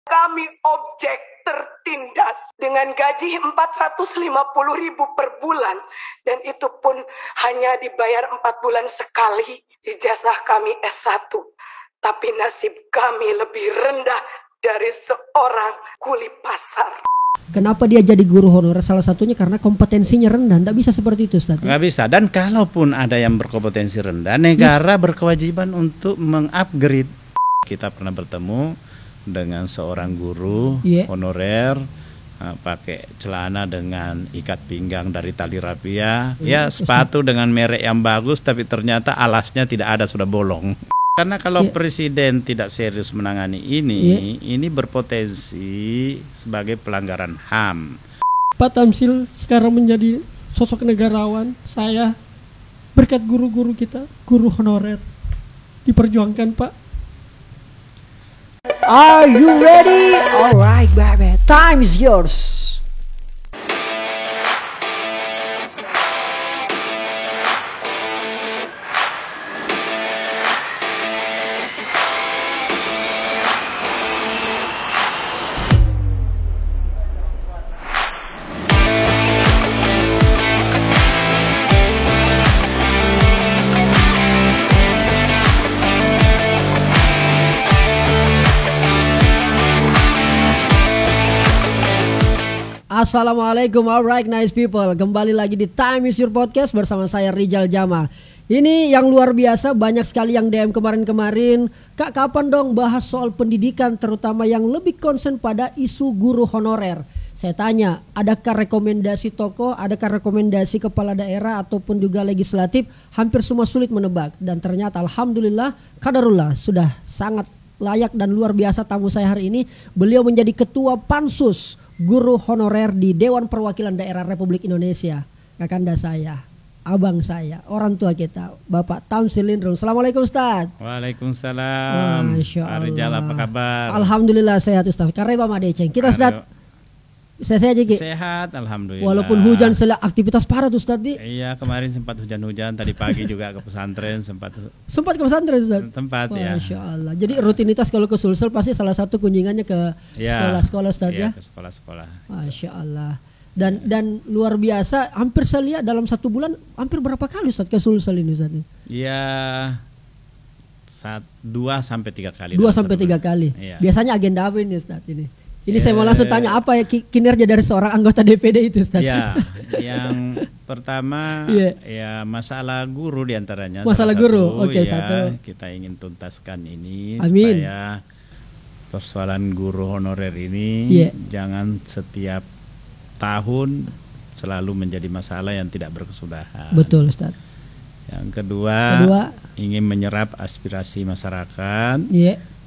Kami objek tertindas dengan gaji 450.000 per bulan, dan itu pun hanya dibayar 4 bulan sekali. Ijazah kami S1, tapi nasib kami lebih rendah dari seorang kuli pasar. Kenapa dia jadi guru honorer? Salah satunya karena kompetensinya rendah. Tidak bisa seperti itu, Ustaz. Nggak bisa. Dan kalaupun ada yang berkompetensi rendah, negara berkewajiban untuk mengupgrade. Kita pernah bertemu dengan seorang guru honorer, pakai celana dengan ikat pinggang dari tali rapia, ya sepatu dengan merek yang bagus, tapi ternyata alasnya tidak ada, sudah bolong. Karena kalau presiden tidak serius menangani ini berpotensi sebagai pelanggaran HAM. Pak Tamsil sekarang menjadi sosok negarawan. Saya berkat guru-guru kita, guru honorer, diperjuangkan, Pak. Are you ready? Alright, baby. Time is yours. Assalamualaikum, alright nice people. Kembali lagi di Time is Your Podcast bersama saya Rizal Jama. Ini yang luar biasa, banyak sekali yang DM kemarin-kemarin. Kak, kapan dong bahas soal pendidikan, terutama yang lebih konsen pada isu guru honorer? Saya tanya, adakah rekomendasi tokoh, adakah rekomendasi kepala daerah ataupun juga legislatif? Hampir semua sulit menebak. Dan ternyata alhamdulillah, kadarullah, sudah sangat layak dan luar biasa tamu saya hari ini. Beliau menjadi ketua Pansus Guru Honorer di Dewan Perwakilan Daerah Republik Indonesia. Kakanda saya, abang saya, orang tua kita, Bapak Tamsil Lindrung. Assalamualaikum, Ustaz. Waalaikumsalam. Masya Allah. Rizal, apa kabar? Alhamdulillah sehat, Ustaz. Kareba Madeceng. Kita, Ustaz, saya aja, sehat, alhamdulillah. Walaupun hujan, aktivitas parat, Ustaz. Iya, kemarin sempat hujan-hujan. Tadi pagi juga ke pesantren sempat ke pesantren, Ustaz. Tempat ya. Masya Allah. Jadi rutinitas kalau ke Sulsel pasti salah satu kunjungannya ke sekolah-sekolah, Ustaz, ya. Ke sekolah-sekolah. Masya Allah. Dan luar biasa. Hampir saya lihat dalam satu bulan hampir berapa kali, Ustaz, ke Sulsel ini, Ustaz? Iya, 2-3 kali. 2-3 kali. Iya. Biasanya agenda apa ini, Ustaz, ini? Ini saya mau langsung tanya, apa ya kinerja dari seorang anggota DPD itu, Ustaz? Ya, yang pertama ya masalah guru diantaranya. Masalah guru, oke, satu. Kita ingin tuntaskan ini. Amin. Supaya persoalan guru honorer ini jangan setiap tahun selalu menjadi masalah yang tidak berkesudahan. Betul, Ustaz. Yang kedua ingin menyerap aspirasi masyarakat.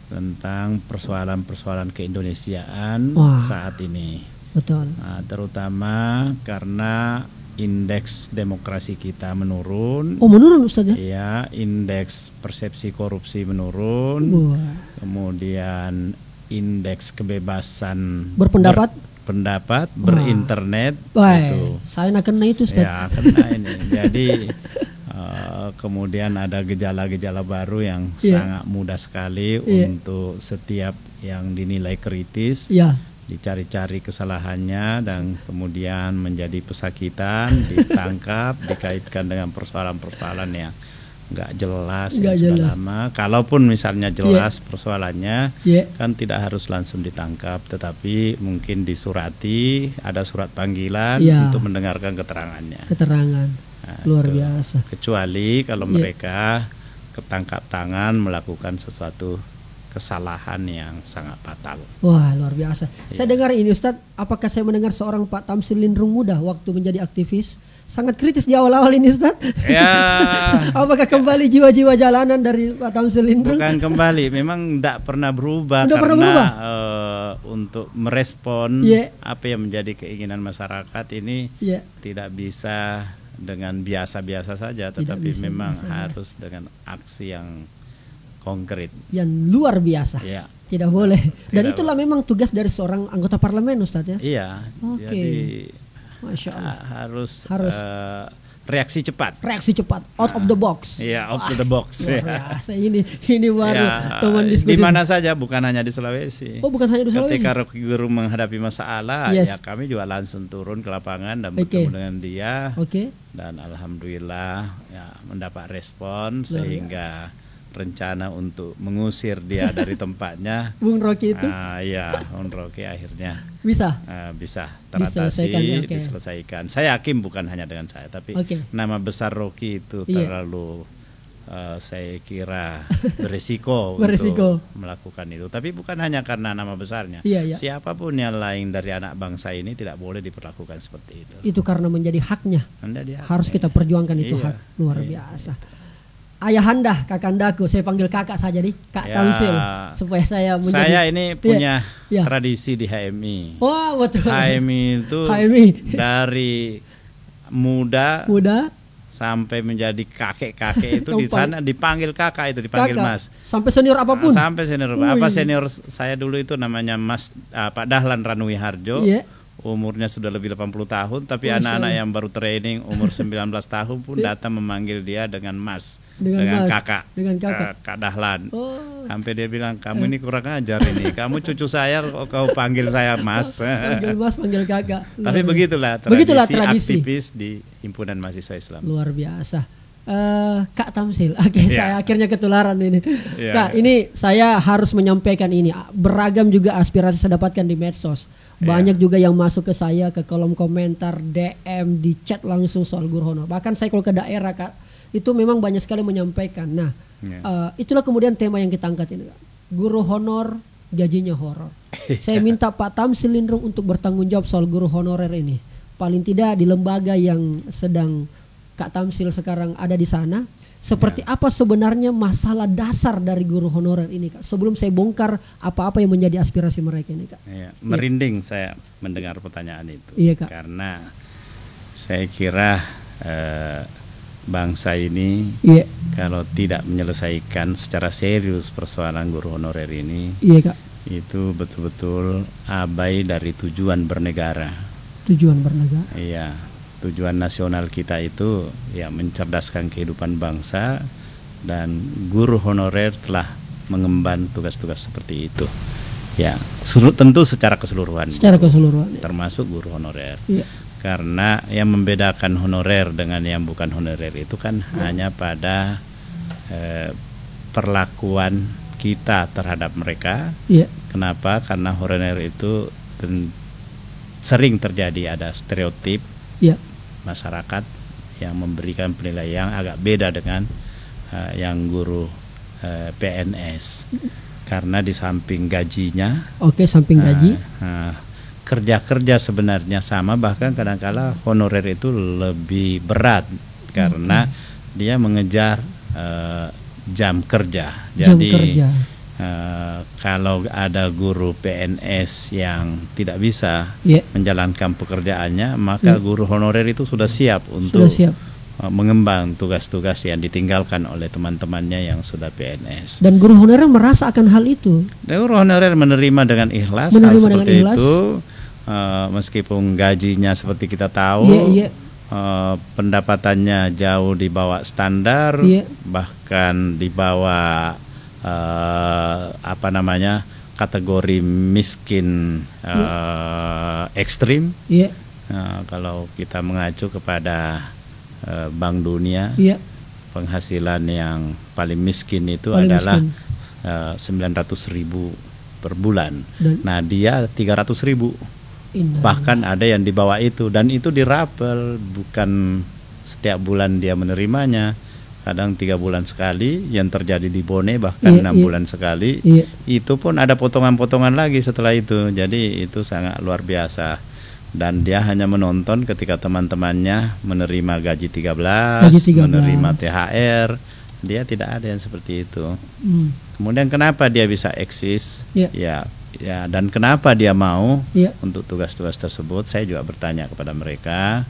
Tentang persoalan-persoalan keindonesiaan saat ini. Betul. Nah, terutama karena indeks demokrasi kita menurun. Oh, menurun, Ustaz, ya? Iya, indeks persepsi korupsi menurun. Kemudian indeks kebebasan berpendapat, berinternet. Itu. Saya nak kena itu, Ustaz. Ya, kena ini. Jadi kemudian ada gejala-gejala baru yang sangat mudah sekali untuk setiap yang dinilai kritis dicari-cari kesalahannya dan kemudian menjadi pesakitan, ditangkap, dikaitkan dengan persoalan-persoalan yang nggak jelas lama. Kalaupun misalnya jelas persoalannya, kan tidak harus langsung ditangkap, tetapi mungkin disurati, ada surat panggilan untuk mendengarkan keterangannya. Nah, luar biasa. Kecuali kalau mereka ketangkap tangan melakukan sesuatu kesalahan yang sangat fatal. Wah, luar biasa. Saya dengar ini, Ustaz, apakah saya mendengar seorang Pak Tamsil Lindrung muda waktu menjadi aktivis sangat kritis di awal-awal ini, Ustaz? Ya. Apakah kembali jiwa-jiwa jalanan dari Pak Tamsil Lindrung? Bukan kembali, memang tidak pernah berubah untuk merespon apa yang menjadi keinginan masyarakat ini tidak bisa dengan biasa-biasa saja, tetapi memang harus dengan aksi yang konkret, yang luar biasa. Tidak boleh. Dan itulah memang tugas dari seorang anggota parlemen, Ustaz, ya. Iya. Oke. Jadi Masya Allah. harus reaksi cepat. Reaksi cepat, out of the box. Iya, out of the box. Luar biasa. Ini baru teman Di diskusi. mana saja, bukan hanya di Sulawesi. Oh, bukan hanya di Sulawesi. Ketika Rocky Guru menghadapi masalah, ya kami juga langsung turun ke lapangan dan bertemu dengan dia. Dan alhamdulillah ya mendapat respon sehingga rencana untuk mengusir dia dari tempatnya. Bung Rocky itu? Iya, Bung Rocky akhirnya bisa teratasi, diselesaikan. Saya yakin bukan hanya dengan saya, tapi nama besar Rocky itu terlalu saya kira berisiko untuk melakukan itu. Tapi bukan hanya karena nama besarnya. Siapapun yang lain dari anak bangsa ini tidak boleh diperlakukan seperti itu. Itu karena menjadi haknya. Harus kita perjuangkan itu hak. Luar biasa. Ayahanda, kakandaku, saya panggil kakak saja nih, Kak Tamsil, supaya saya menjadi. Saya ini punya tradisi di HMI. Wah, betul. HMI itu dari muda sampai menjadi kakek-kakek itu di sana dipanggil kakak, itu dipanggil kakak. Mas. Sampai senior apapun. Sampai senior. Apa senior saya dulu itu namanya Mas Pak Dahlan Ranui Harjo. Umurnya sudah lebih 80 tahun, tapi anak-anak yang baru training umur 19 tahun pun datang memanggil dia dengan Mas, dengan kakak, Kak Dahlan. Sampai dia bilang, kamu ini kurang ajar ini, kamu cucu saya kau panggil saya Mas. Panggil Mas, panggil kakak. Tapi begitulah tradisi aktivis di Himpunan Mahasiswa Islam. Luar biasa. Kak Tamsil, saya akhirnya ketularan ini. Kak, ini saya harus menyampaikan ini. Beragam juga aspirasi saya dapatkan di medsos. Banyak juga yang masuk ke saya, ke kolom komentar, DM, di chat langsung soal guru honor. Bahkan saya kalau ke daerah, Kak, itu memang banyak sekali menyampaikan. Nah, itulah kemudian tema yang kita angkat ini, Kak. Guru honor, gajinya horor. Saya minta Pak Tamsil Lindrung untuk bertanggung jawab soal guru honorer ini. Paling tidak di lembaga yang sedang Kak Tamsil sekarang ada di sana, seperti apa sebenarnya masalah dasar dari guru honorer ini, Kak? Sebelum saya bongkar apa-apa yang menjadi aspirasi mereka ini, Kak. Merinding saya mendengar pertanyaan itu. Kak. Karena saya kira bangsa ini kalau tidak menyelesaikan secara serius persoalan guru honorer ini, Kak, itu betul-betul abai dari tujuan bernegara. Tujuan bernegara. Iya. Tujuan nasional kita itu ya mencerdaskan kehidupan bangsa, dan guru honorer telah mengemban tugas-tugas seperti itu. Ya, tentu secara keseluruhan. Termasuk guru honorer. Karena yang membedakan honorer dengan yang bukan honorer itu kan hanya pada perlakuan kita terhadap mereka. Kenapa? Karena honorer itu sering terjadi ada stereotip masyarakat yang memberikan penilaian yang agak beda dengan yang guru PNS, karena di samping gajinya, samping gaji, kerja sebenarnya sama, bahkan kadang-kala honorer itu lebih berat karena dia mengejar jam kerja. Jadi kalau ada guru PNS yang tidak bisa menjalankan pekerjaannya, maka guru honorer itu sudah siap untuk mengemban tugas-tugas yang ditinggalkan oleh teman-temannya yang sudah PNS. Dan guru honorer merasa akan hal itu. Guru honorer menerima dengan ikhlas hal seperti itu, meskipun gajinya seperti kita tahu, pendapatannya jauh di bawah standar, bahkan di bawah kategori miskin ekstrim. Kalau kita mengacu kepada Bank Dunia, penghasilan yang paling miskin itu adalah 900.000 per bulan. Nah, dia 300.000. Bahkan ada yang di bawah itu, dan itu dirapel, bukan setiap bulan dia menerimanya. Kadang 3 bulan sekali, yang terjadi di Bone bahkan 6 bulan sekali. Itu pun ada potongan-potongan lagi setelah itu. Jadi itu sangat luar biasa. Dan dia hanya menonton ketika teman-temannya menerima gaji 13, menerima THR. Dia tidak ada yang seperti itu. Kemudian kenapa dia bisa eksis? Dan kenapa dia mau untuk tugas-tugas tersebut? Saya juga bertanya kepada mereka.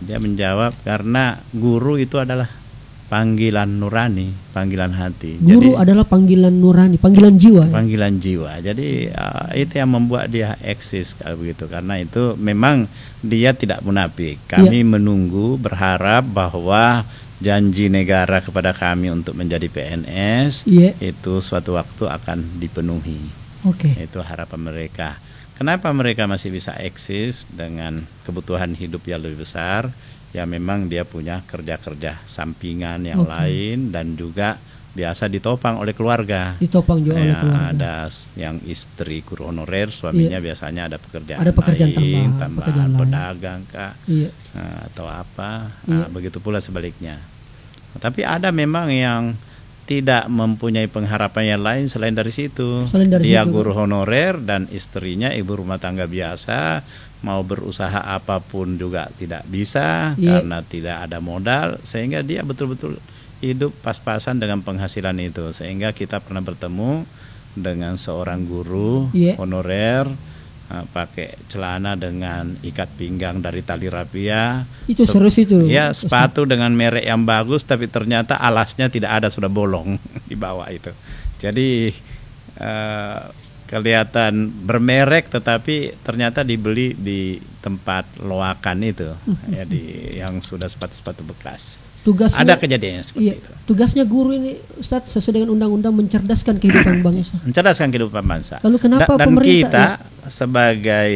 Dia menjawab, karena guru itu adalah panggilan nurani, panggilan hati. Guru jadi, adalah panggilan nurani, panggilan jiwa. Panggilan jiwa. Jadi itu yang membuat dia eksis kalau begitu. Karena itu memang dia tidak munafik. Kami menunggu, berharap bahwa janji negara kepada kami untuk menjadi PNS itu suatu waktu akan dipenuhi. Itu harapan mereka. Kenapa mereka masih bisa eksis dengan kebutuhan hidup yang lebih besar? Ya memang dia punya kerja-kerja sampingan yang lain dan juga biasa ditopang oleh keluarga. Ditopang juga oleh keluarga. Ada yang istri guru honorer, suaminya biasanya ada pekerjaan lain, tambahan pedagang kah, atau apa. Begitu pula sebaliknya. Tapi ada memang yang tidak mempunyai pengharapan yang lain selain dari situ. Dia guru honorer dan istrinya ibu rumah tangga biasa. Mau berusaha apapun juga tidak bisa karena tidak ada modal, sehingga dia betul-betul hidup pas-pasan dengan penghasilan itu. Sehingga kita pernah bertemu dengan seorang guru honorer pakai celana dengan ikat pinggang dari tali rapia. Itu serius itu. Ya, sepatu dengan merek yang bagus, tapi ternyata alasnya tidak ada, sudah bolong di bawah itu. Jadi kelihatan bermerek tetapi ternyata dibeli di tempat loakan itu, ya yang sudah sepatu-sepatu bekas. Tugasnya, ada kejadian seperti itu. Tugasnya guru ini, Ustadz, sesuai dengan undang-undang mencerdaskan kehidupan bangsa. Mencerdaskan kehidupan bangsa. Lalu kenapa dan pemerintah kita sebagai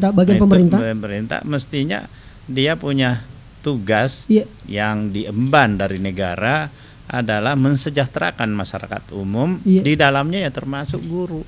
bagian pemerintah mestinya dia punya tugas yang diemban dari negara adalah mensejahterakan masyarakat umum, di dalamnya ya termasuk guru.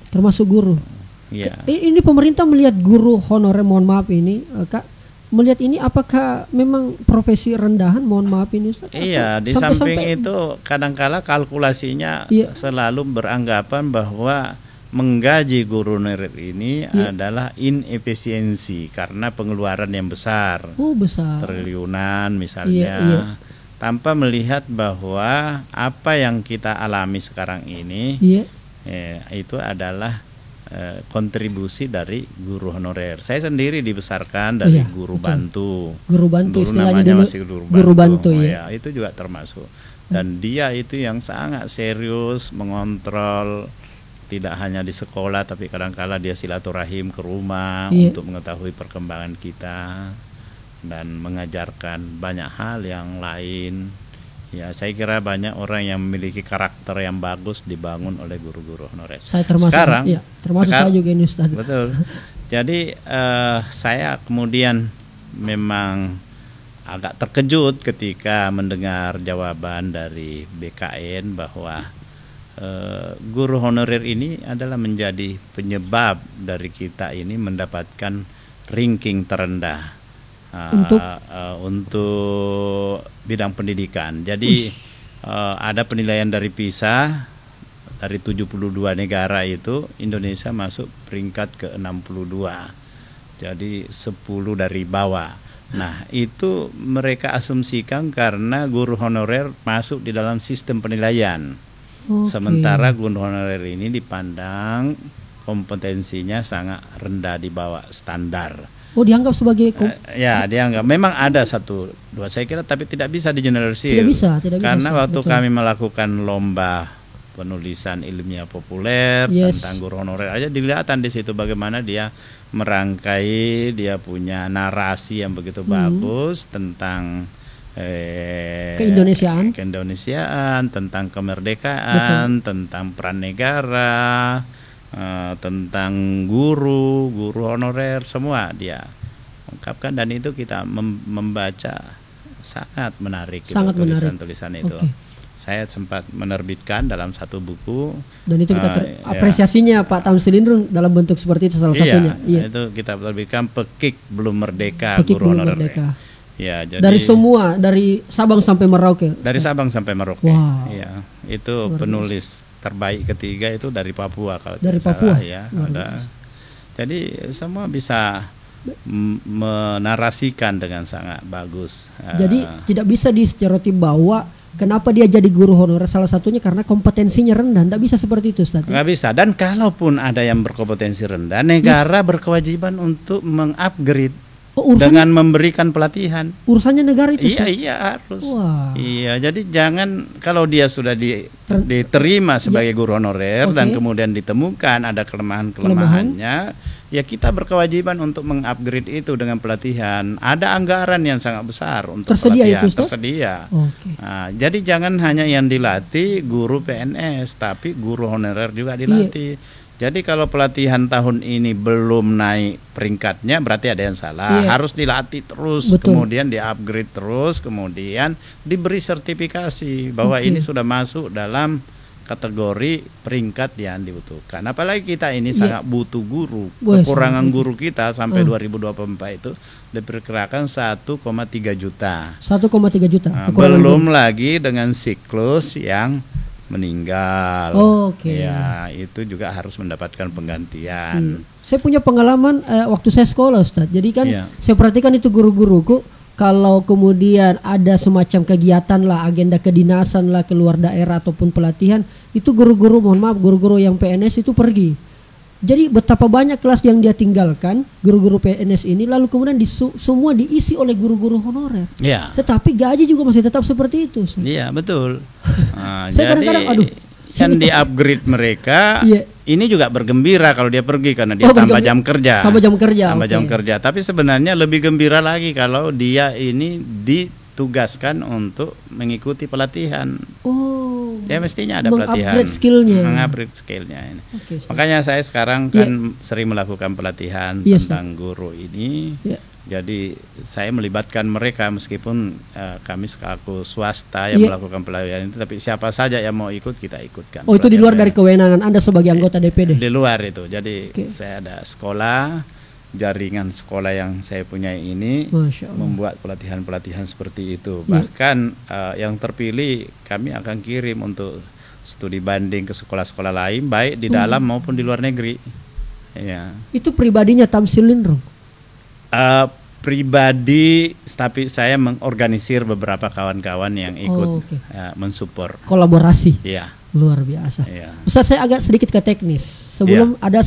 Ini pemerintah melihat guru honorer, mohon maaf ini, Kak, melihat ini apakah memang profesi rendahan, mohon maaf ini, Ustaz? Iya, di samping itu kadangkala kalkulasinya selalu beranggapan bahwa menggaji guru honorer ini adalah inefisiensi karena pengeluaran yang besar. Triliunan misalnya. Tanpa melihat bahwa apa yang kita alami sekarang ini itu adalah kontribusi dari guru honorer. Saya sendiri dibesarkan dari guru bantu. Guru bantu istilahnya dulu. Masih guru bantu itu juga termasuk. Dan dia itu yang sangat serius mengontrol, tidak hanya di sekolah tapi kadang-kala dia silaturahim ke rumah untuk mengetahui perkembangan kita dan mengajarkan banyak hal yang lain. Ya, saya kira banyak orang yang memiliki karakter yang bagus dibangun oleh guru-guru honorer. Saya termasuk. Saya juga ini, Ustaz. Betul. Jadi saya kemudian memang agak terkejut ketika mendengar jawaban dari BKN bahwa guru honorer ini adalah menjadi penyebab dari kita ini mendapatkan ranking terendah untuk bidang pendidikan. Jadi ada penilaian dari PISA, dari 72 negara itu Indonesia masuk peringkat ke-62. Jadi 10 dari bawah. Nah, itu mereka asumsikan karena guru honorer masuk di dalam sistem penilaian. Sementara guru honorer ini dipandang kompetensinya sangat rendah, di bawah standar. Dianggap sebagai dianggap. Memang ada 1, 2 saya kira, tapi tidak bisa digeneralisir. Tidak bisa. Karena waktu kami melakukan lomba penulisan ilmiah populer tentang guru honorer aja dilihatkan di situ bagaimana dia merangkai, dia punya narasi yang begitu bagus tentang keindonesiaan, tentang kemerdekaan, tentang peran negara, tentang guru honorer, semua dia ungkapkan, dan itu kita membaca sangat menarik, tulisan-tulisan itu. Saya sempat menerbitkan dalam satu buku, dan itu kita apresiasinya Pak Tamsil Indrun dalam bentuk seperti itu salah satunya. Itu kita terbitkan Pekik Belum Merdeka, guru honorer. Ya, jadi dari semua, dari Sabang sampai Merauke. Dari Sabang sampai Merauke. Wow. Ya, itu penulis terbaik ketiga itu dari Papua kalau dari Papua salah, ada. Jadi semua bisa menarasikan dengan sangat bagus. Jadi tidak bisa distereotip bahwa kenapa dia jadi guru honorer, salah satunya karena kompetensinya rendah. Tidak bisa seperti itu, Ustaz. Nggak bisa. Dan kalaupun ada yang berkompetensi rendah, negara berkewajiban untuk mengupgrade dengan memberikan pelatihan. Urusannya negara itu. Iya harus. Wah. Iya, jadi jangan kalau dia sudah diterima sebagai guru honorer dan kemudian ditemukan ada kelemahan-kelemahannya, ya kita berkewajiban untuk mengupgrade itu dengan pelatihan. Ada anggaran yang sangat besar untuk pelatihan. Tersedia. Nah, jadi jangan hanya yang dilatih guru PNS, tapi guru honorer juga dilatih. Jadi kalau pelatihan tahun ini belum naik peringkatnya berarti ada yang salah. Harus dilatih terus, kemudian di-upgrade terus, kemudian diberi sertifikasi bahwa ini sudah masuk dalam kategori peringkat yang dibutuhkan. Apalagi kita ini sangat butuh guru. Kekurangan guru kita sampai 2024 itu diperkirakan 1,3 juta. 1,3 juta. Belum lagi dengan siklus yang meninggal. Ya, itu juga harus mendapatkan penggantian. Saya punya pengalaman waktu saya sekolah, Ustadz. Jadi kan saya perhatikan itu guru-guruku kalau kemudian ada semacam kegiatan lah, agenda kedinasan lah keluar daerah ataupun pelatihan, itu guru-guru, mohon maaf, guru-guru yang PNS itu pergi. Jadi betapa banyak kelas yang dia tinggalkan guru-guru PNS ini, lalu kemudian semua diisi oleh guru-guru honorer. Tetapi gaji juga masih tetap seperti itu. Iya, betul. Saya kadang-kadang yang di-upgrade mereka ini juga bergembira kalau dia pergi karena dia tambah jam kerja. Tambah jam kerja. Tapi sebenarnya lebih gembira lagi kalau dia ini ditugaskan untuk mengikuti pelatihan. Ya mestinya ada pelatihan. Mengupgrade skillnya ini. Makanya saya sekarang kan sering melakukan pelatihan tentang guru ini. Jadi saya melibatkan mereka meskipun kami selaku swasta yang melakukan pelatihan itu, tapi siapa saja yang mau ikut kita ikutkan. Itu di luar dari kewenangan Anda sebagai anggota DPD? Di luar itu. Jadi saya ada sekolah, jaringan sekolah yang saya punya ini membuat pelatihan-pelatihan seperti itu. Bahkan yang terpilih kami akan kirim untuk studi banding ke sekolah-sekolah lain, baik di dalam maupun di luar negeri. Itu pribadinya Tamsil Lindrung? Pribadi, tapi saya mengorganisir beberapa kawan-kawan yang ikut mensupport. Kolaborasi. Luar biasa. Ustaz, saya agak sedikit ke teknis. Sebelum ada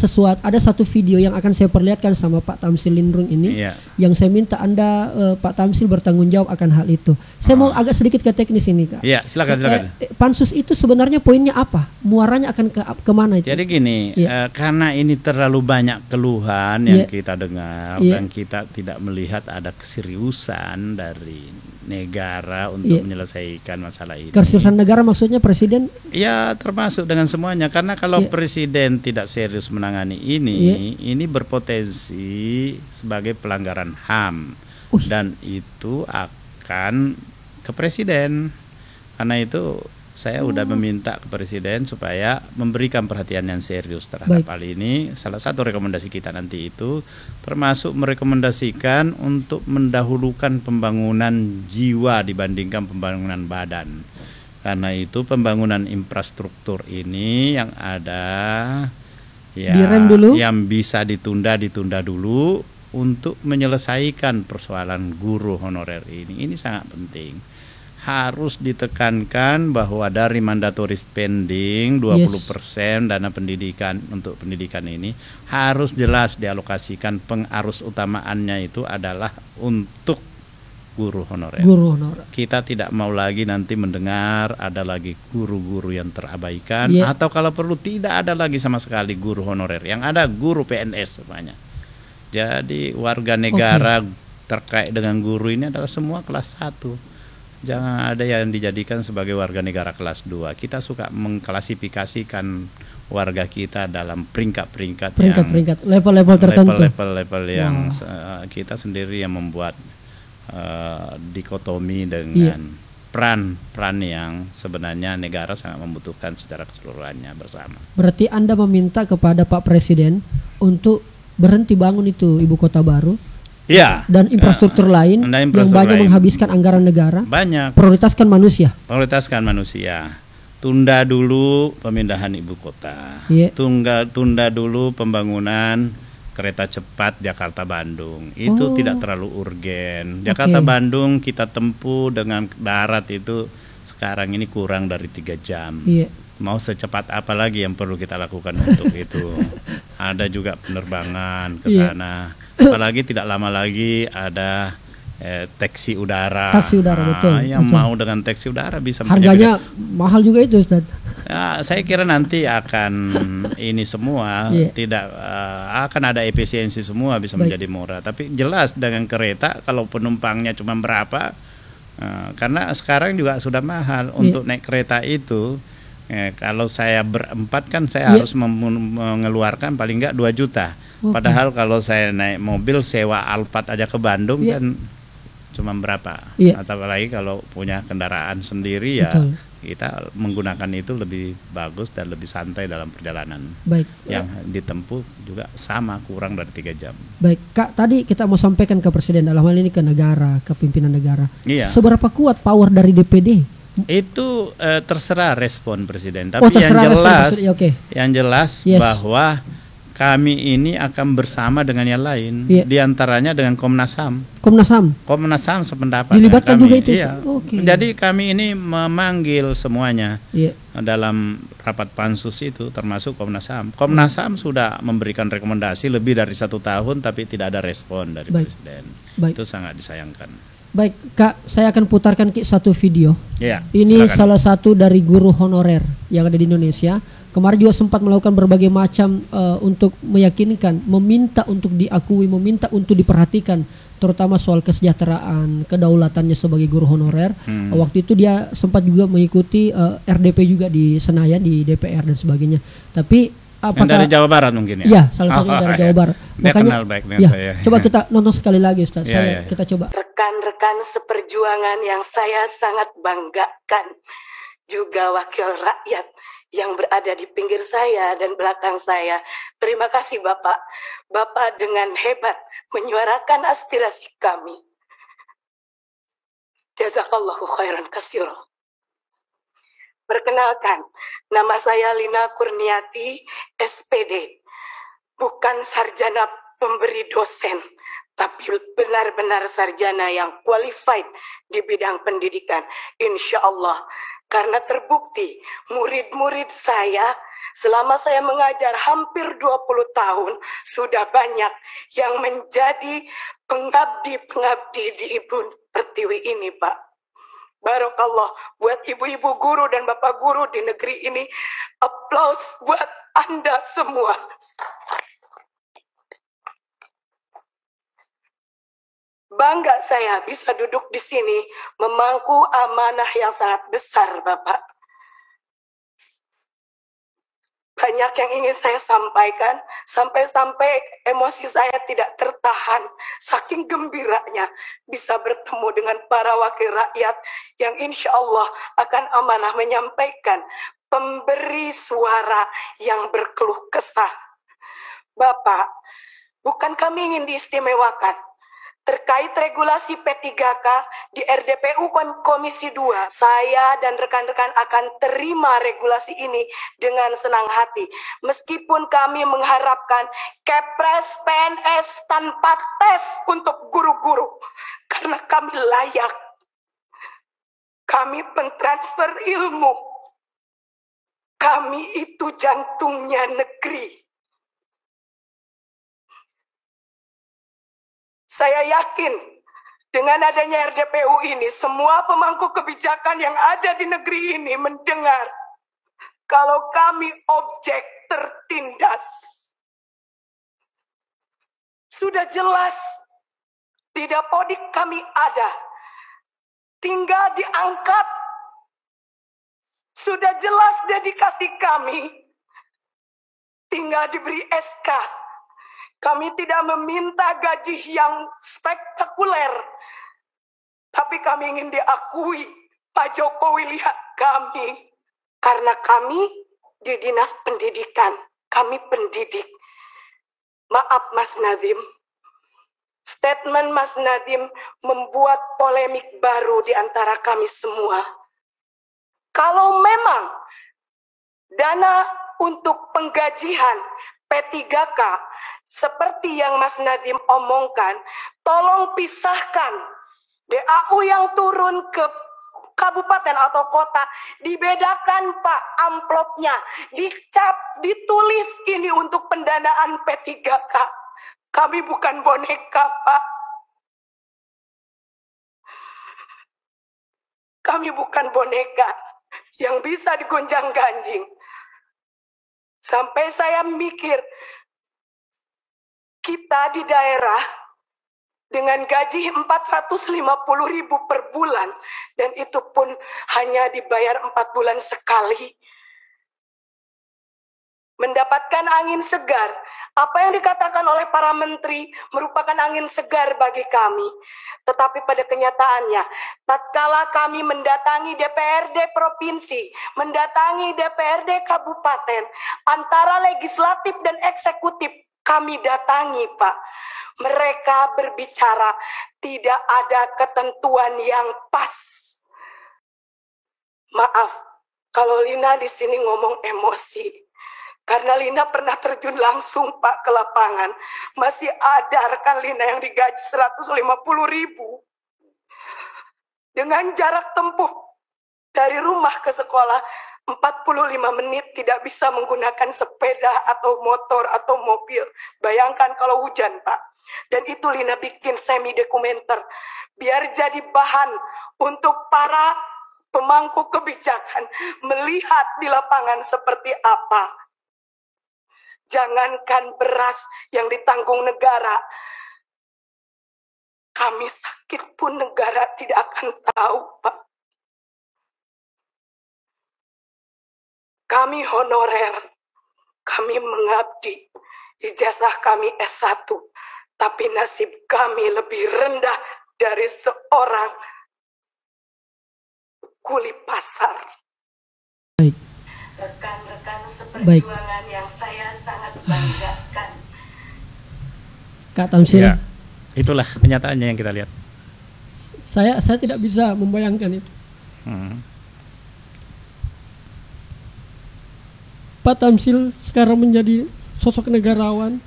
satu video yang akan saya perlihatkan sama Pak Tamsil Lindrung ini, yang saya minta Anda Pak Tamsil bertanggung jawab akan hal itu. Saya mau agak sedikit ke teknis ini, Kak. Iya, silakan. Pansus itu sebenarnya poinnya apa? Muaranya akan kemana itu? Jadi gini, karena ini terlalu banyak keluhan yang kita dengar dan kita tidak melihat ada keseriusan dari negara untuk menyelesaikan masalah ini. Keseriusan negara maksudnya presiden? Ya, termasuk dengan semuanya. Karena kalau presiden tidak serius menangani ini berpotensi sebagai pelanggaran HAM dan itu akan ke presiden. Karena itu saya sudah meminta ke presiden supaya memberikan perhatian yang serius terhadap hal ini. Salah satu rekomendasi kita nanti itu termasuk merekomendasikan untuk mendahulukan pembangunan jiwa dibandingkan pembangunan badan. Karena itu pembangunan infrastruktur ini yang ada direm dulu, yang bisa ditunda dulu untuk menyelesaikan persoalan guru honorer ini. Ini sangat penting. Harus ditekankan bahwa dari mandatory spending 20% dana pendidikan untuk pendidikan ini harus jelas dialokasikan, pengarus utamaannya itu adalah untuk guru honorer. Kita tidak mau lagi nanti mendengar ada lagi guru-guru yang terabaikan atau kalau perlu tidak ada lagi sama sekali guru honorer. Yang ada guru PNS semuanya. Jadi warga negara terkait dengan guru ini adalah semua kelas 1. Jangan ada yang dijadikan sebagai warga negara kelas 2. Kita suka mengklasifikasikan warga kita dalam peringkat-peringkat level-level tertentu. Level-level yang kita sendiri yang membuat dikotomi dengan peran-peran yang sebenarnya negara sangat membutuhkan secara keseluruhannya bersama. Berarti Anda meminta kepada Pak Presiden untuk berhenti bangun itu ibu kota baru? Dan infrastruktur lain yang banyak menghabiskan anggaran negara. Banyak. Prioritaskan manusia. Tunda dulu pemindahan ibu kota. Tunda dulu pembangunan kereta cepat Jakarta-Bandung. Itu tidak terlalu urgen. Jakarta-Bandung kita tempuh dengan darat itu sekarang ini kurang dari 3 jam. Mau secepat apa lagi yang perlu kita lakukan untuk itu? Ada juga penerbangan ke sana. Apalagi tidak lama lagi ada taksi udara. Taksi udara, betul. Yang betul. mau dengan taksi udara bisa harganya mahal juga itu, Ustaz. Ya, saya kira nanti akan ini semua tidak akan ada efisiensi, semua bisa menjadi murah. Tapi jelas dengan kereta kalau penumpangnya cuma berapa, karena sekarang juga sudah mahal untuk naik kereta itu. Kalau saya berempat kan saya harus mengeluarkan paling enggak 2 juta. Padahal kalau saya naik mobil sewa Alphard aja ke Bandung kan cuma berapa. Atau lagi kalau punya kendaraan sendiri ya kita menggunakan itu lebih bagus dan lebih santai dalam perjalanan. Baik. Yang ditempuh juga sama, kurang dari 3 jam. Baik, Kak, tadi kita mau sampaikan ke Presiden, dalam hal ini ke negara, ke pimpinan negara. Iya. Seberapa kuat power dari DPD? Itu terserah respon Presiden. Tapi yang jelas bahwa kami ini akan bersama dengan yang lain, diantaranya dengan Komnas HAM. Komnas HAM sependapat. Dilibatkan juga itu. Iya. Jadi kami ini memanggil semuanya dalam rapat pansus itu, termasuk Komnas HAM. Komnas HAM sudah memberikan rekomendasi lebih dari 1 tahun, tapi tidak ada respon dari Presiden. Itu sangat disayangkan. Baik, Kak, saya akan putarkan satu video. Ini silakan. Salah satu dari guru honorer yang ada di Indonesia. Kemarin juga sempat melakukan berbagai macam untuk meyakinkan, meminta untuk diakui, meminta untuk diperhatikan, terutama soal kesejahteraan, kedaulatannya sebagai guru honorer. Waktu itu dia sempat juga mengikuti RDP juga di Senayan, di DPR dan sebagainya. Tapi yang dari Jawa Barat mungkin ya? Iya, salah satu dari Jawa Barat. Dia kenal baik dengan saya. Coba kita nonton sekali lagi, Ustaz. Kita coba. Rekan-rekan seperjuangan yang saya sangat banggakan, juga wakil rakyat yang berada di pinggir saya dan belakang saya. Terima kasih Bapak. Bapak dengan hebat menyuarakan aspirasi kami. Jazakallahu khairan katsira. Perkenalkan, nama saya Lina Kurniati, SPD. Bukan sarjana pemberi dosen, tapi benar-benar sarjana yang qualified di bidang pendidikan. Insya Allah, karena terbukti murid-murid saya selama saya mengajar hampir 20 tahun, sudah banyak yang menjadi pengabdi-pengabdi di Ibu Pertiwi ini, Pak. Barakallah buat ibu-ibu guru dan bapak guru di negeri ini. Aplaus buat Anda semua. Bangga saya bisa duduk di sini memangku amanah yang sangat besar, Bapak. Banyak yang ingin saya sampaikan, sampai-sampai emosi saya tidak tertahan. Saking gembiranya bisa bertemu dengan para wakil rakyat yang insya Allah akan amanah menyampaikan pemberi suara yang berkeluh kesah. Bapak, bukan kami ingin diistimewakan. Terkait regulasi P3K di RDPU Komisi 2, saya dan rekan-rekan akan terima regulasi ini dengan senang hati. Meskipun kami mengharapkan Kepres PNS tanpa tes untuk guru-guru, karena kami layak. Kami pentransfer ilmu. Kami itu jantungnya negeri. Saya yakin dengan adanya RDPU ini, semua pemangku kebijakan yang ada di negeri ini mendengar kalau kami objek tertindas. Sudah jelas di Dapodik kami ada, tinggal diangkat. Sudah jelas dedikasi kami, tinggal diberi SK. Kami tidak meminta gaji yang spektakuler, tapi kami ingin diakui. Pak Jokowi lihat kami, karena kami di Dinas Pendidikan, kami pendidik. Maaf Mas Nadhim, statement Mas Nadhim membuat polemik baru di antara kami semua. Kalau memang dana untuk penggajian P3K seperti yang Mas Nadhim omongkan, tolong pisahkan DAU yang turun ke kabupaten atau kota, dibedakan Pak amplopnya, dicap, ditulis ini untuk pendanaan P3K. Kami bukan boneka, Pak. Kami bukan boneka yang bisa digonjang-ganjing. Sampai saya mikir, kita di daerah dengan gaji 450.000 per bulan, dan itu pun hanya dibayar 4 bulan sekali. Mendapatkan angin segar, apa yang dikatakan oleh para menteri merupakan angin segar bagi kami. Tetapi pada kenyataannya, tatkala kami mendatangi DPRD provinsi, mendatangi DPRD kabupaten, antara legislatif dan eksekutif kami datangi, Pak. Mereka berbicara tidak ada ketentuan yang pas. Maaf, kalau Lina di sini ngomong emosi. Karena Lina pernah terjun langsung, Pak, ke lapangan. Masih ada rekan Lina yang digaji 150.000. Dengan jarak tempuh dari rumah ke sekolah 45 menit, tidak bisa menggunakan sepeda atau motor atau mobil. Bayangkan kalau hujan, Pak. Dan itu Lina bikin semi dokumenter. Biar jadi bahan untuk para pemangku kebijakan melihat di lapangan seperti apa. Jangankan beras yang ditanggung negara, kami sakit pun negara tidak akan tahu, Pak. Kami honorer, kami mengabdi, ijazah kami S1, tapi nasib kami lebih rendah dari seorang kuli pasar. Baik. Rekan-rekan seperjuangan yang saya sangat banggakan. Kak Tamsil. Ya, itulah kenyataannya yang kita lihat. Saya tidak bisa membayangkan itu. Pak Tamsil sekarang menjadi sosok negarawan.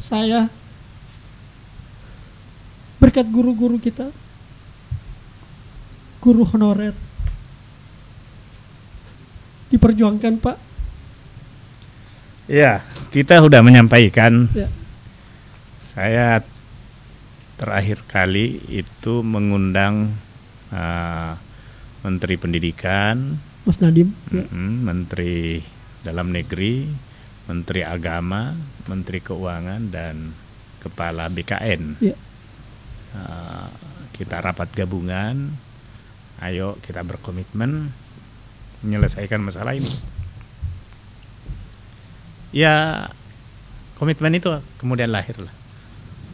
Saya berkat guru-guru kita, guru honorer, diperjuangkan, Pak. Ya, kita sudah menyampaikan. Ya. Saya terakhir kali itu mengundang Menteri Pendidikan, Mas Nadiem, Menteri Dalam Negeri, Menteri Agama, Menteri Keuangan, dan Kepala BKN. Ya. Kita rapat gabungan. Ayo kita berkomitmen menyelesaikan masalah ini. Ya, komitmen itu kemudian lahirlah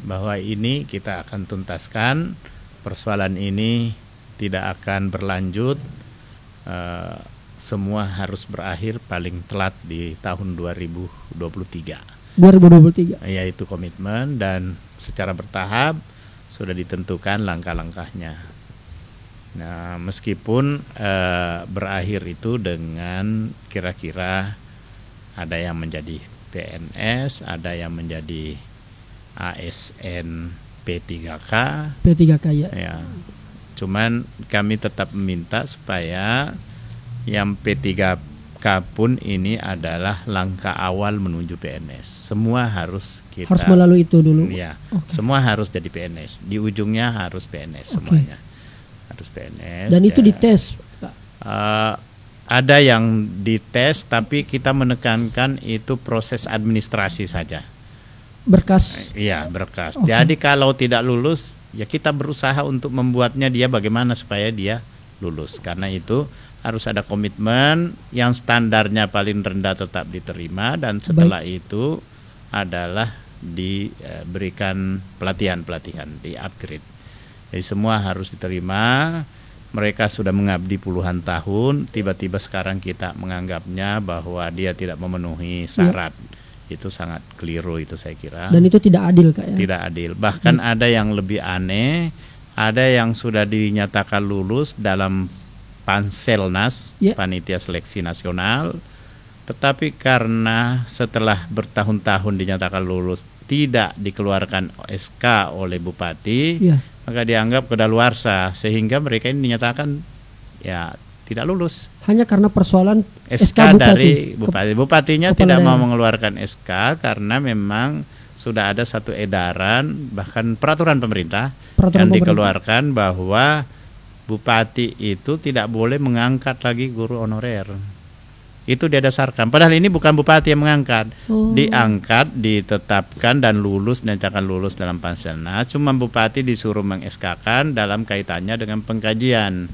bahwa ini kita akan tuntaskan, persoalan ini tidak akan berlanjut, semua harus berakhir paling telat di tahun 2023. 2023. Yaitu komitmen, dan secara bertahap sudah ditentukan langkah-langkahnya. Nah, meskipun berakhir itu dengan kira-kira ada yang menjadi PNS, ada yang menjadi ASN P3K. P3K ya. Cuman kami tetap meminta supaya yang P3K pun ini adalah langkah awal menuju PNS. Semua harus melalui itu dulu. Ya, semua harus jadi PNS. Di ujungnya harus PNS semuanya. Harus PNS. Dan itu dites, Pak. Ada yang dites, tapi kita menekankan itu proses administrasi saja. Berkas. Iya, berkas. Jadi kalau tidak lulus, ya kita berusaha untuk membuatnya dia bagaimana supaya dia lulus. Karena itu harus ada komitmen yang standarnya paling rendah tetap diterima, dan setelah itu adalah diberikan pelatihan-pelatihan, di-upgrade. Jadi semua harus diterima. Mereka sudah mengabdi puluhan tahun, tiba-tiba sekarang kita menganggapnya bahwa dia tidak memenuhi syarat. Itu sangat keliru itu saya kira. Dan itu tidak adil, Kak, ya? Tidak adil. Bahkan ada yang lebih aneh, ada yang sudah dinyatakan lulus dalam Panselnas, Panitia Seleksi Nasional, tetapi karena setelah bertahun-tahun dinyatakan lulus tidak dikeluarkan SK oleh Bupati, maka dianggap kedaluarsa, sehingga mereka ini dinyatakan ya tidak lulus. Hanya karena persoalan SK Bupati. Dari Bupati. Bupatinya tidak mau mengeluarkan SK karena memang sudah ada satu edaran, bahkan peraturan pemerintah yang dikeluarkan bahwa bupati itu tidak boleh mengangkat lagi guru honorer. Itu didasarkan. Padahal ini bukan bupati yang mengangkat, diangkat, ditetapkan dan lulus dan akan lulus dalam Panselnas. Cuma bupati disuruh meng-SK-kan dalam kaitannya dengan pengkajian.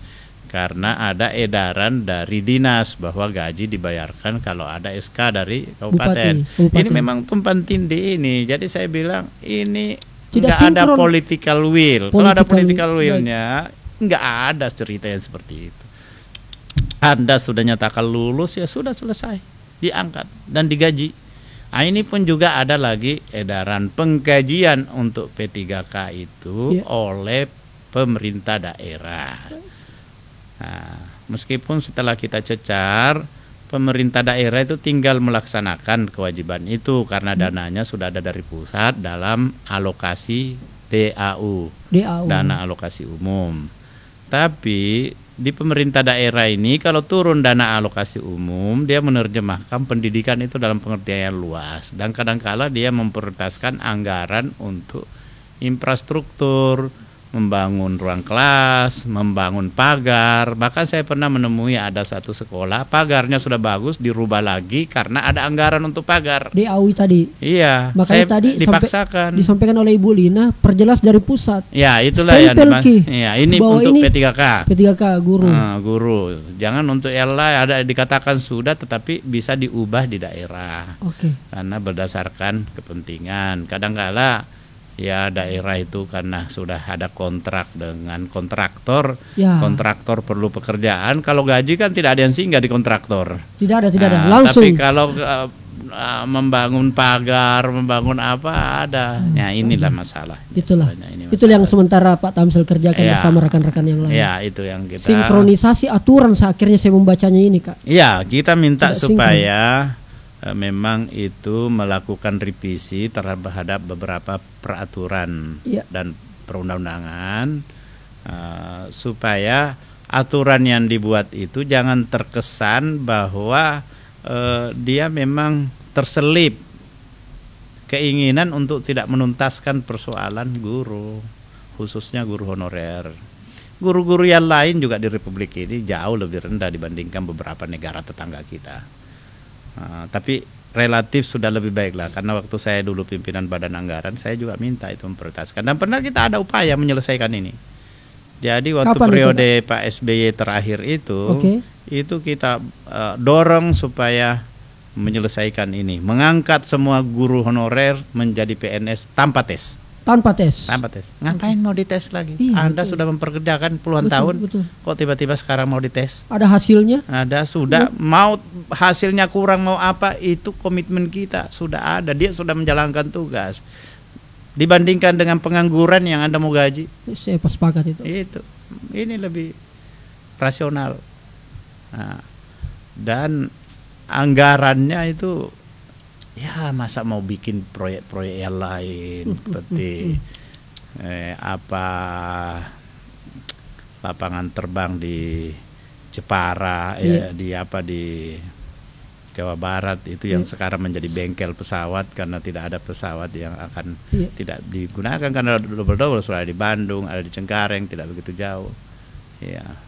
Karena ada edaran dari dinas bahwa gaji dibayarkan kalau ada SK dari kabupaten. Bupati. Ini memang tumpang tindih ini. Jadi saya bilang ini tidak ada political will. Kalau ada political will-nya nggak ada cerita yang seperti itu. Anda sudah nyatakan lulus, ya sudah selesai, diangkat dan digaji. Nah, ini pun juga ada lagi edaran penggajian untuk P3K itu oleh pemerintah daerah. Nah, meskipun setelah kita cecar, pemerintah daerah itu tinggal melaksanakan kewajiban itu karena dananya sudah ada dari pusat dalam alokasi DAU. Dana alokasi umum. Tapi di pemerintah daerah ini kalau turun dana alokasi umum, dia menerjemahkan pendidikan itu dalam pengertian yang luas dan kadang-kala dia memprioritaskan anggaran untuk infrastruktur, membangun ruang kelas, membangun pagar. Bahkan saya pernah menemui ada satu sekolah, pagarnya sudah bagus, dirubah lagi karena ada anggaran untuk pagar. DAU tadi. Iya. Makanya tadi dipaksakan. Disampaikan oleh Ibu Lina, perjelas dari pusat. Ya, itulah yang ya, ini untuk P3K. P3K guru. Guru. Jangan untuk yang lain ada dikatakan sudah, tetapi bisa diubah di daerah. Karena berdasarkan kepentingan. Kadang-kala ya daerah itu karena sudah ada kontrak dengan kontraktor, kontraktor perlu pekerjaan. Kalau gaji kan tidak ada yang singgah di kontraktor. Tidak ada, langsung. Tapi kalau membangun pagar, membangun apa ada. Ya inilah masalah. Itulah. Itu yang sementara Pak Tamsil kerjakan bersama rekan-rekan yang lain. Ya, itu yang kita. Sinkronisasi aturan akhirnya saya membacanya ini, Kak. Iya, kita minta supaya memang itu melakukan revisi terhadap beberapa peraturan dan perundang-undangan supaya aturan yang dibuat itu jangan terkesan bahwa dia memang terselip keinginan untuk tidak menuntaskan persoalan guru, khususnya guru honorer. Guru-guru yang lain juga di Republik ini jauh lebih rendah dibandingkan beberapa negara tetangga kita. Tapi relatif sudah lebih baik lah, karena waktu saya dulu pimpinan badan anggaran saya juga minta itu memprioritaskan dan pernah kita ada upaya menyelesaikan ini. Jadi waktu periode Pak SBY terakhir itu kita dorong supaya menyelesaikan ini, mengangkat semua guru honorer menjadi PNS tanpa tes. Ngapain mau dites lagi? Anda sudah memperkerjakan puluhan tahun. Kok tiba-tiba sekarang mau dites? Ada hasilnya? Ada, sudah. Mau hasilnya kurang mau apa, itu komitmen kita sudah ada. Dia sudah menjalankan tugas. Dibandingkan dengan pengangguran yang Anda mau gaji. Saya sepakat itu. Ini lebih rasional. Dan anggarannya itu ya masa mau bikin proyek-proyek yang lain seperti lapangan terbang di Jepara di Jawa Barat itu yang sekarang menjadi bengkel pesawat karena tidak ada pesawat yang akan tidak digunakan karena double-double sudah ada di Bandung, ada di Cengkareng, tidak begitu jauh.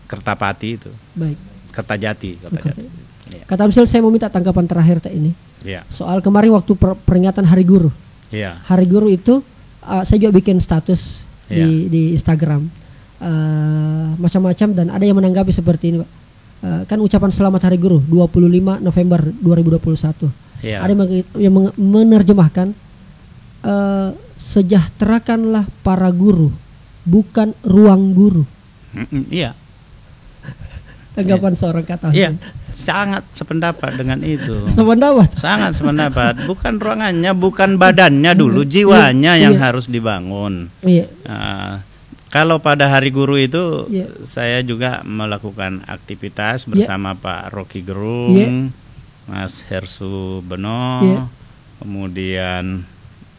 Kertapati itu. Kertajati. Kata Tamsil, saya mau minta tanggapan terakhir ini. Soal kemarin waktu peringatan Hari Guru. Hari Guru itu saya juga bikin status di Instagram macam-macam dan ada yang menanggapi seperti ini, Pak. Kan ucapan selamat Hari Guru 25 November 2021. Ada yang menerjemahkan sejahterakanlah para guru, bukan ruang guru. Tanggapan seorang Kata. Sangat sependapat dengan itu. Sangat sependapat. Bukan ruangannya, bukan badannya dulu, jiwanya yang harus dibangun. Kalau pada Hari Guru itu saya juga melakukan aktivitas bersama Pak Rocky Gerung, Mas Hersu Beno, kemudian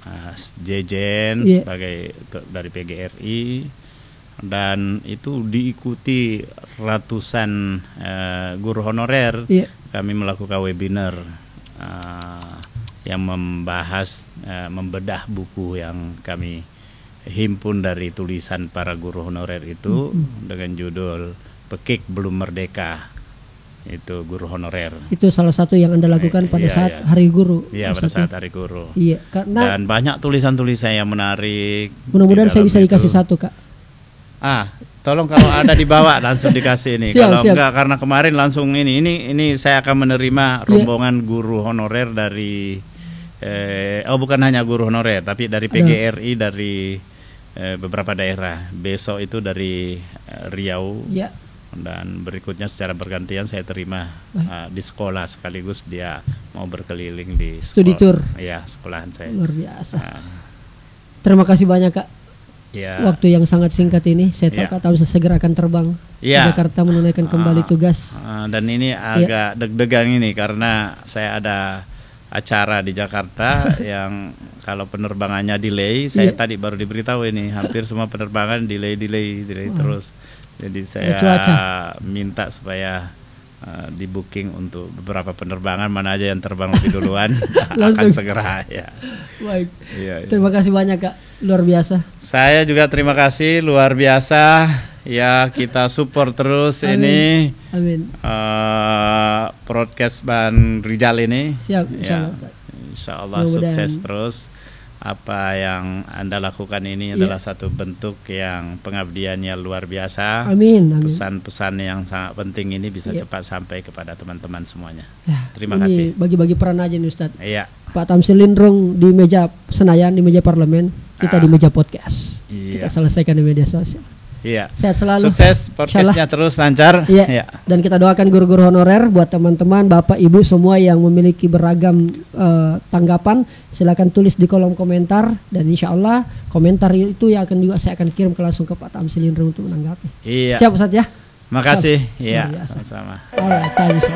Mas Jejen sebagai dari PGRI. Dan itu diikuti ratusan guru honorer. Kami melakukan webinar yang membahas membedah buku yang kami himpun dari tulisan para guru honorer itu dengan judul Pekik Belum Merdeka. Itu guru honorer. Itu salah satu yang Anda lakukan pada saat Hari Guru. Iya, pada saat Hari Guru. Iya, karena dan banyak tulisan-tulisan yang menarik. Mudah-mudahan saya bisa dikasih satu, Kak. Tolong kalau ada dibawa langsung dikasih ini. Kalau enggak, karena kemarin langsung ini saya akan menerima rombongan guru honorer dari bukan hanya guru honorer, tapi dari PGRI dari beberapa daerah. Besok itu dari Riau. Ya. Dan berikutnya secara bergantian saya terima di sekolah, sekaligus dia mau berkeliling di studi tour. Ya, sekolahan saya. Luar biasa. Terima kasih banyak, Kak. Ya. Waktu yang sangat singkat ini, saya tahu Kak Tam segera akan terbang ke Jakarta menunaikan kembali tugas. Dan ini agak deg-degan ini karena saya ada acara di Jakarta yang kalau penerbangannya delay, saya tadi baru diberitahu ini hampir semua penerbangan delay terus. Jadi saya minta supaya di booking untuk beberapa penerbangan, mana aja yang terbang lebih duluan akan segera ya. Baik. Terima kasih banyak, Kak. Luar biasa. Saya juga terima kasih, luar biasa. Ya, kita support terus ini. Amin. Podcast Ban Rijal ini. Siap. Insya Allah sukses terus. Apa yang Anda lakukan ini adalah satu bentuk yang pengabdiannya luar biasa. Amin. Pesan-pesan yang sangat penting ini bisa cepat sampai kepada teman-teman semuanya. Terima kasih. Bagi-bagi peran aja nih, Ustadz. Iya. Pak Tamsil Lindrung di meja Senayan, di meja parlemen, kita di meja podcast. Kita selesaikan di media sosial. Iya. Sehat selalu. Sukses podcastnya terus lancar. Iya. Dan kita doakan guru-guru honorer buat teman-teman, Bapak, Ibu semua yang memiliki beragam tanggapan, silakan tulis di kolom komentar dan insya Allah komentar itu yang akan juga saya akan kirim langsung ke Pak Tamsil Lindrung untuk menanggapi. Iya. Siap, Ustadz ya. Makasih. Iya. Sama-sama. Alright, thanks.